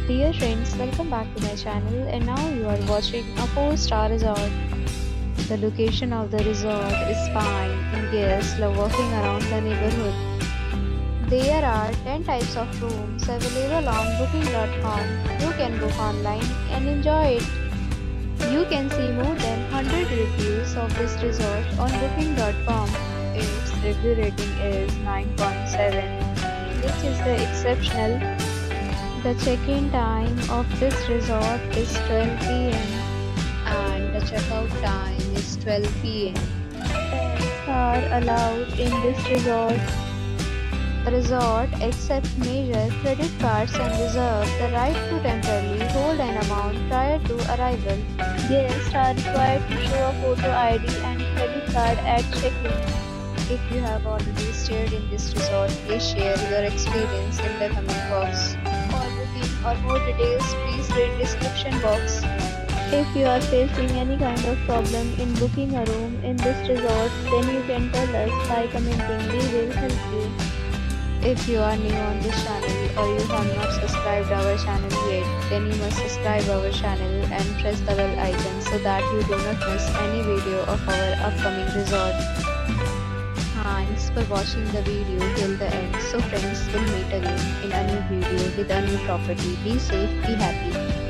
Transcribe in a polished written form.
Dear friends, welcome back to my channel and now you are watching a 4-star resort. The location of the resort is fine and guests love walking around the neighborhood. There are 10 types of rooms available on booking.com. You can book online and enjoy it. You can see more than 100 reviews of this resort on booking.com. Its review rating is 9.7, which is the exceptional. The check-in time of this resort is 12 p.m. and the checkout time is 12 p.m. Pets are allowed in this resort. The resort accepts major credit cards and reserves the right to temporarily hold an amount prior to arrival. Guests are required to show a photo ID and credit card at check-in. If you have already stayed in this resort, please share your experience in the comment box. For booking or more details, please read description box. If you are facing any kind of problem in booking a room in this resort, then you can tell us by commenting. We will help you. If you are new on this channel or you have not subscribed our channel yet, then you must subscribe our channel and press the bell icon so that you do not miss any video of our upcoming resort. Thanks for watching the video till the end. So friends, will meet again in a new video with a new property. Be safe, be happy.